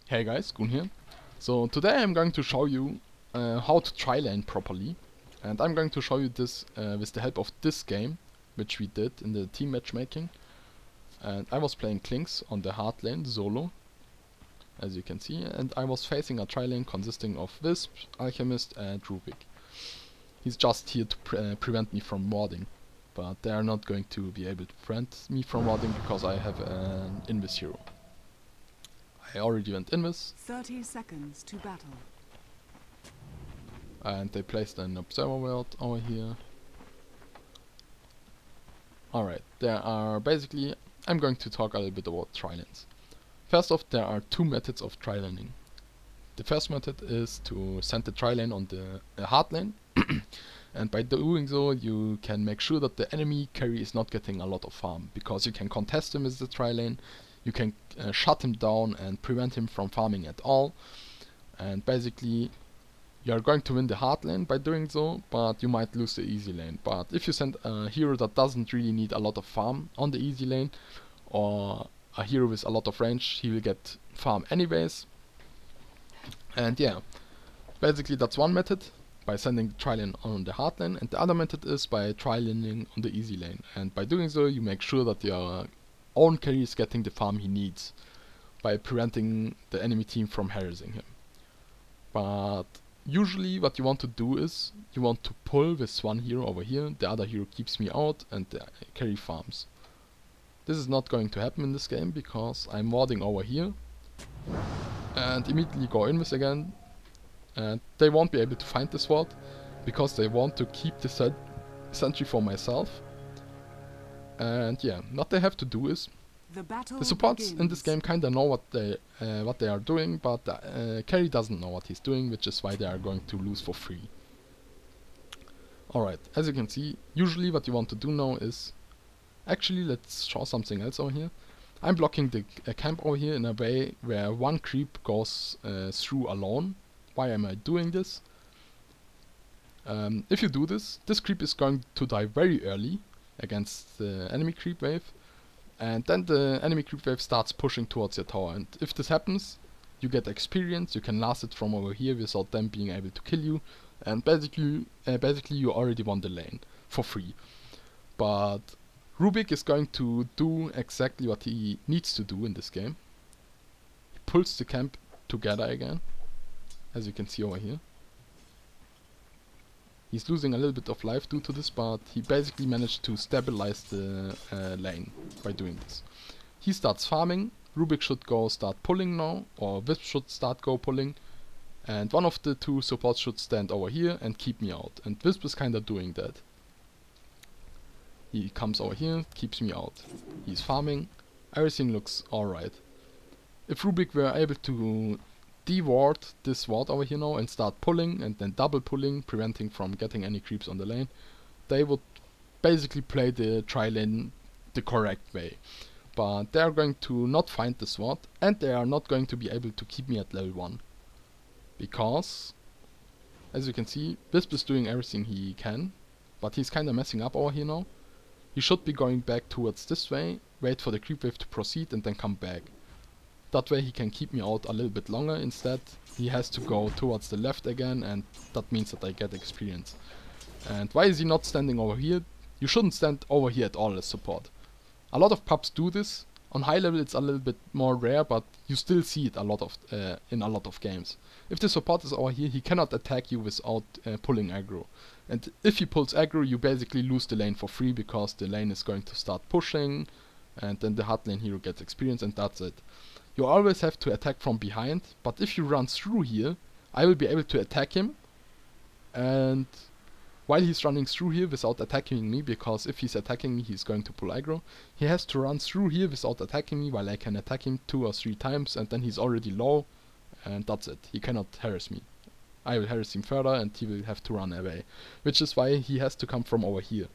Hey guys, Gun here. So today I'm going to show you how to trilane properly, and I'm going to show you this with the help of this game, which we did in the team matchmaking. And I was playing Klinks on the hard lane solo, as you can see, and I was facing a trilane consisting of Wisp, Alchemist and Rubik. He's just here to prevent me from warding, but they are not going to be able to prevent me from warding because I have an Invis hero. I already went Invis. 30 seconds to battle. And they placed an observer world over here. Alright, there are basically, I'm going to talk a little bit about trilanes. First off, there are two methods of trilaning. The first method is to send the trilane on the hard lane, and by doing so you can make sure that the enemy carry is not getting a lot of farm, because you can contest him with the trilane, you can shut him down and prevent him from farming at all, and basically you are going to win the hard lane by doing so, but you might lose the easy lane. But if you send a hero that doesn't really need a lot of farm on the easy lane, or a hero with a lot of range, he will get farm anyways. And yeah, basically that's one method, by sending the trilane on the hard lane, and the other method is by trilaning on the easy lane. And by doing so you make sure that your own carry is getting the farm he needs, by preventing the enemy team from harassing him. But usually what you want to do is, you want to pull with one hero over here, the other hero keeps me out and the carry farms. This is not going to happen in this game, because I'm warding over here and immediately go invis again, and they won't be able to find this ward because they want to keep the sentry for myself. And yeah, what they have to do is, the supports in this game kinda know what they are doing, but carry doesn't know what he's doing, which is why they are going to lose for free. Alright, as you can see, usually what you want to do now is, actually let's show something else over here. I'm blocking the camp over here in a way where one creep goes through alone. Why am I doing this? If you do this, this creep is going to die very early against the enemy creep wave, and then the enemy creep wave starts pushing towards your tower, and if this happens, you get experience, you can last it from over here without them being able to kill you, and basically you already won the lane for free. But Rubik is going to do exactly what he needs to do in this game. He pulls the camp together again, as you can see over here. He's losing a little bit of life due to this, but he basically managed to stabilize the lane by doing this. He starts farming, Rubik should go start pulling now, or Wisp should start go pulling, and one of the two supports should stand over here and keep me out, and Wisp is kinda doing that. He comes over here, keeps me out. He's farming, everything looks alright. If Rubik were able to de-ward this ward over here now and start pulling and then double pulling, preventing from getting any creeps on the lane, they would basically play the trilane the correct way. But they are going to not find this ward, and they are not going to be able to keep me at level 1. Because, as you can see, Wisp is doing everything he can, but he's kinda messing up over here now. He should be going back towards this way, wait for the creep wave to proceed and then come back. That way he can keep me out a little bit longer. Instead he has to go towards the left again, and that means that I get experience. And why is he not standing over here? You shouldn't stand over here at all as support. A lot of pubs do this. On high level it's a little bit more rare, but you still see it a lot of in a lot of games. If the support is over here, he cannot attack you without pulling aggro. And if he pulls aggro, you basically lose the lane for free, because the lane is going to start pushing, and then the hard lane hero gets experience, and that's it. You always have to attack from behind, but if you run through here, I will be able to attack him, and while he's running through here without attacking me, because if he's attacking me he's going to pull aggro, he has to run through here without attacking me, while I can attack him 2 or 3 times, and then he's already low, and that's it. He cannot harass me. I will harass him further and he will have to run away, which is why he has to come from over here.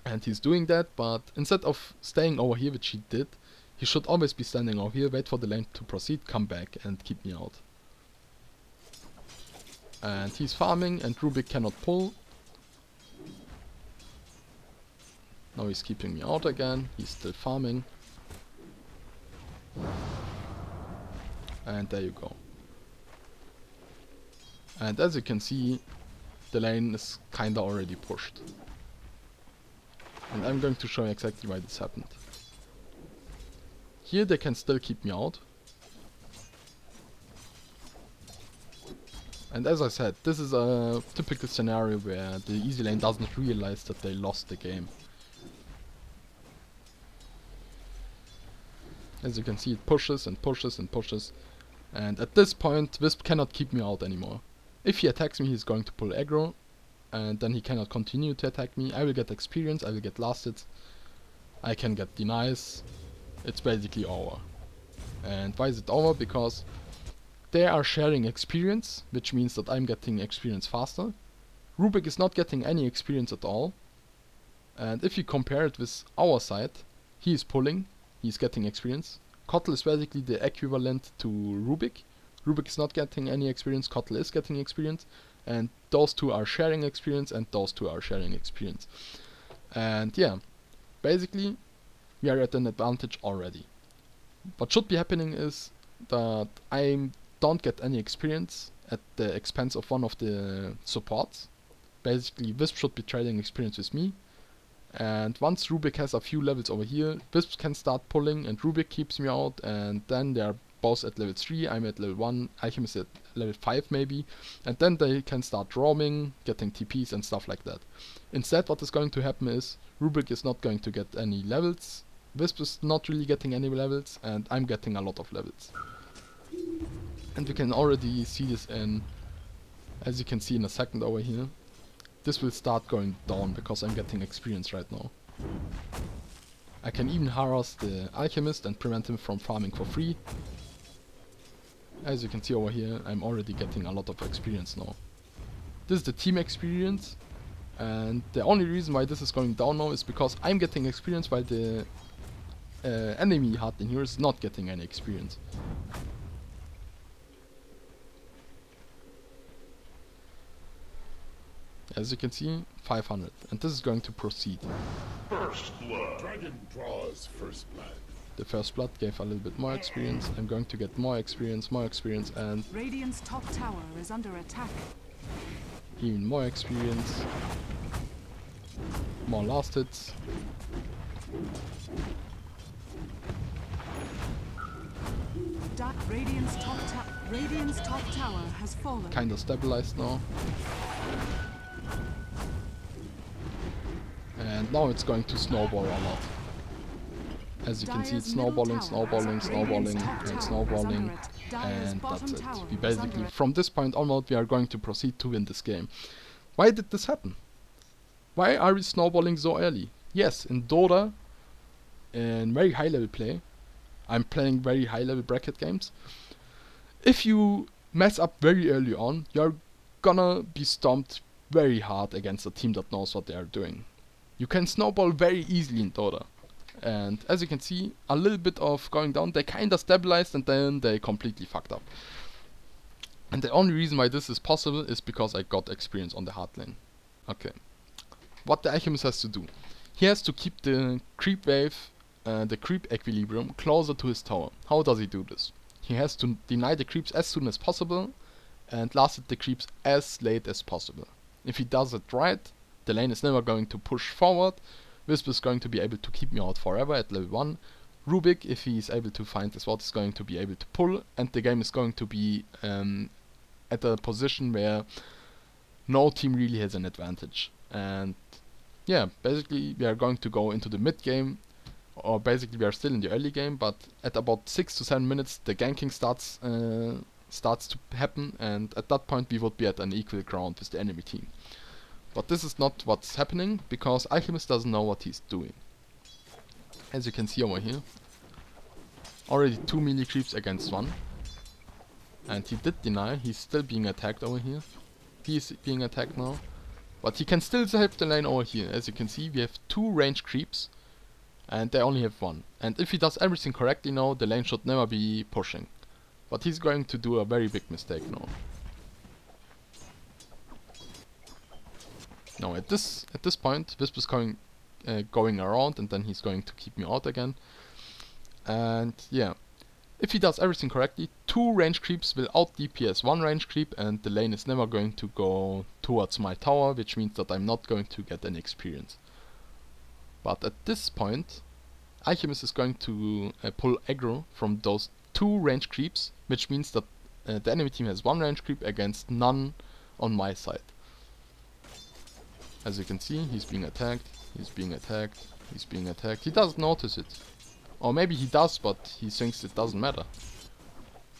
And he's doing that, but instead of staying over here, which he did, he should always be standing over here, wait for the lane to proceed, come back and keep me out. And he's farming, and Rubik cannot pull. Now he's keeping me out again, he's still farming. And there you go. And as you can see, the lane is kinda already pushed. And I'm going to show you exactly why this happened. Here they can still keep me out. And as I said, this is a typical scenario where the easy lane doesn't realize that they lost the game. As you can see, it pushes and pushes and pushes. And at this point, Wisp cannot keep me out anymore. If he attacks me, he's going to pull aggro. And then he cannot continue to attack me. I will get experience, I will get last hits. I can get denies. It's basically over. And why is it over? Because they are sharing experience, which means that I'm getting experience faster. Rubik is not getting any experience at all. And if you compare it with our side, he is pulling, he's getting experience. Kotl is basically the equivalent to Rubik. Rubik is not getting any experience, Kotl is getting experience. And those two are sharing experience and those two are sharing experience. And yeah, basically we are at an advantage already. What should be happening is that I don't get any experience at the expense of one of the supports. Basically Wisp should be trading experience with me. And once Rubik has a few levels over here, Wisp can start pulling and Rubik keeps me out, and then they are both at level 3, I'm at level 1, Alchemy is at level 5 maybe, and then they can start roaming, getting TPs and stuff like that. Instead what is going to happen is, Rubik is not going to get any levels, Wisp is not really getting any levels, and I'm getting a lot of levels. And we can already see this in, as you can see in a second over here, this will start going down because I'm getting experience right now. I can even harass the Alchemist and prevent him from farming for free. As you can see over here, I'm already getting a lot of experience now. This is the team experience, and the only reason why this is going down now is because I'm getting experience while the enemy hardline here is not getting any experience. As you can see, 500, and this is going to proceed. First blood. Dragon draws first blood. The first blood gave a little bit more experience. I'm going to get more experience, and Radiant's top tower is under attack. even more experience. More last hits. Radiant's top tower has fallen. Kinda stabilized now. And now it's going to snowball a lot. As you can see, it's snowballing, snowballing, snowballing, and snowballing, and that's it. We basically, from this point onward, we are going to proceed to win this game. Why did this happen? Why are we snowballing so early? Yes, in Dota, in very high level play, I'm playing very high level bracket games. If you mess up very early on, you're gonna be stomped very hard against a team that knows what they are doing. You can snowball very easily in Dota. And as you can see, a little bit of going down, they kinda stabilized and then they completely fucked up. And the only reason why this is possible is because I got experience on the hard lane. Okay. What the Alchemist has to do. He has to keep the creep wave, the creep equilibrium closer to his tower. How does he do this? He has to deny the creeps as soon as possible and last hit the creeps as late as possible. If he does it right, the lane is never going to push forward. Wisp is going to be able to keep me out forever at level 1. Rubik, if he is able to find this ward, is going to be able to pull, and the game is going to be at a position where no team really has an advantage. And yeah, basically we are going to go into the mid game, or basically we are still in the early game, but at about 6 to 7 minutes the ganking starts to happen, and at that point we would be at an equal ground with the enemy team. But this is not what's happening, because Alchemist doesn't know what he's doing. As you can see over here, already 2 melee creeps against 1. And he did deny, he's still being attacked over here. He is being attacked now. But he can still save the lane over here. As you can see, we have 2 range creeps, and they only have 1. And if he does everything correctly now, the lane should never be pushing. But he's going to do a very big mistake now. Now at this point, Wisp is going around, and then he's going to keep me out again. And yeah, If he does everything correctly, 2 range creeps will out DPS 1 range creep, and the lane is never going to go towards my tower, which means that I'm not going to get any experience. But at this point, Alchemist is going to pull aggro from those 2 range creeps, which means that the enemy team has 1 range creep against none on my side. As you can see, he's being attacked, he's being attacked, he's being attacked. He doesn't notice it. Or maybe he does, but he thinks it doesn't matter.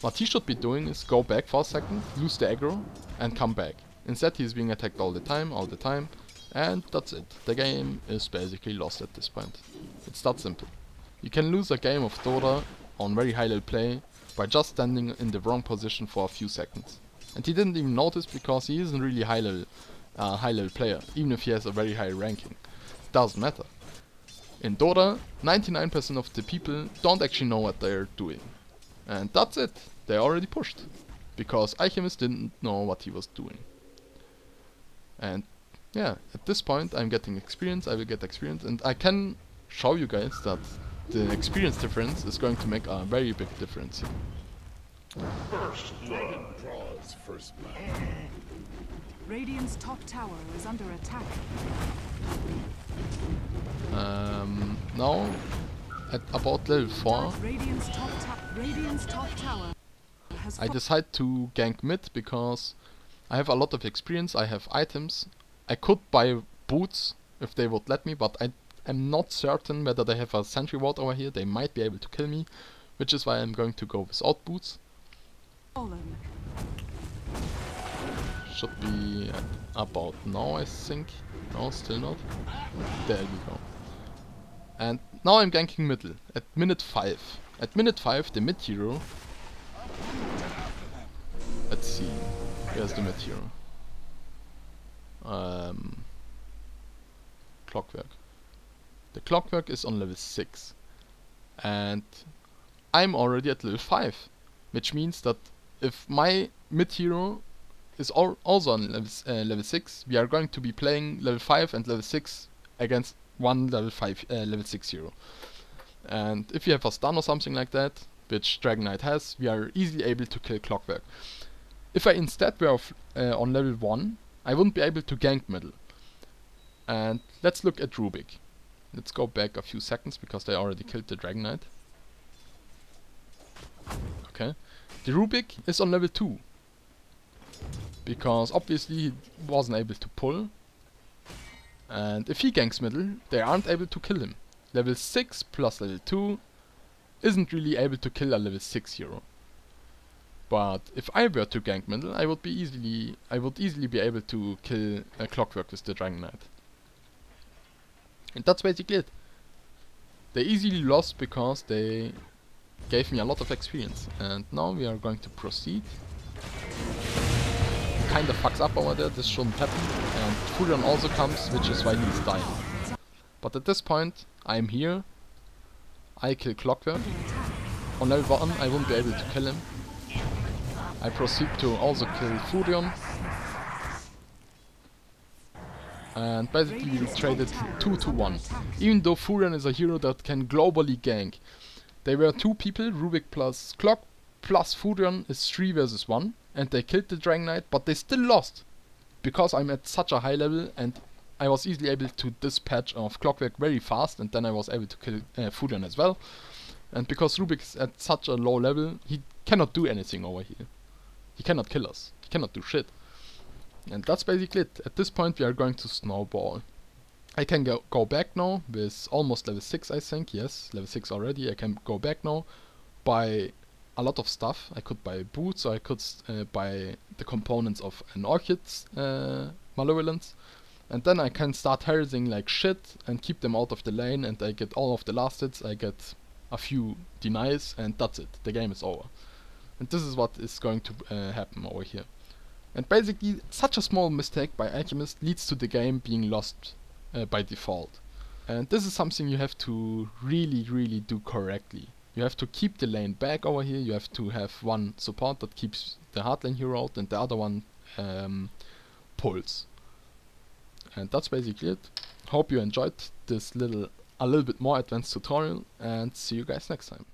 What he should be doing is go back for a second, lose the aggro, and come back. Instead he's being attacked all the time, and that's it. The game is basically lost at this point. It's that simple. You can lose a game of Dota on very high level play by just standing in the wrong position for a few seconds. And he didn't even notice because he isn't really high level player, even if he has a very high ranking. It doesn't matter. In Dota, 99% of the people don't actually know what they're doing. And that's it. They already pushed. Because Alchemist didn't know what he was doing. And yeah, at this point I'm getting experience, I will get experience, and I can show you guys that the experience difference is going to make a very big difference here. First blood. Draws first blood. Radiant's top tower is under attack. Now, at about level 4, Radiant's top tower has I decide to gank mid because I have a lot of experience, I have items. I could buy boots if they would let me, but I'm not certain whether they have a sentry ward over here. They might be able to kill me, which is why I'm going to go without boots. fallen. Should be at about now, I think. No, still not. There we go. And now I'm ganking middle at minute 5. At minute 5, the mid hero. Let's see. Where's the mid hero? Clockwork. The Clockwork is on level 6. And I'm already at level 5. Which means that if my mid hero is also on level 6, we are going to be playing level 5 and level 6 against one level 6 hero. And if you have a stun or something like that, which Dragon Knight has, we are easily able to kill Clockwork. If I instead were on level 1, I wouldn't be able to gank middle. And let's look at Rubik. Let's go back a few seconds because they already killed the Dragon Knight. Okay. The Rubik is on level 2. Because obviously he wasn't able to pull. And if he ganks middle, they aren't able to kill him. Level 6 plus level 2 isn't really able to kill a level 6 hero. But if I were to gank middle, I would easily be able to kill a Clockwork with the Dragon Knight. And that's basically it. They easily lost because they gave me a lot of experience. And now we are going to proceed. Kinda fucks up over there, this shouldn't happen. And Furion also comes, which is why he's dying. But at this point, I'm here. I kill Clockwork. On level 1 I won't be able to kill him. I proceed to also kill Furion. And basically we traded 2 to 1. Even though Furion is a hero that can globally gank. They were 2 people, Rubik plus Clock plus Furion is 3 versus 1. And they killed the Dragon Knight, but they still lost. Because I'm at such a high level and I was easily able to dispatch of Clockwork very fast, and then I was able to kill Furion as well. And because Rubik is at such a low level, he cannot do anything over here. He cannot kill us. He cannot do shit. And that's basically it. At this point we are going to snowball. I can go back now with almost level 6 I think. Yes, level 6 already. I can go back now, buy a lot of stuff. I could buy boots, or I could buy the components of an Orchid's Malevolence. And then I can start harassing like shit and keep them out of the lane, and I get all of the last hits, I get a few denies, and that's it. The game is over. And this is what is going to happen over here. And basically, such a small mistake by Alchemist leads to the game being lost by default. And this is something you have to really do correctly. You have to keep the lane back over here, you have to have one support that keeps the hard lane hero out, and the other one pulls. And that's basically it. Hope you enjoyed this a little bit more advanced tutorial, and see you guys next time.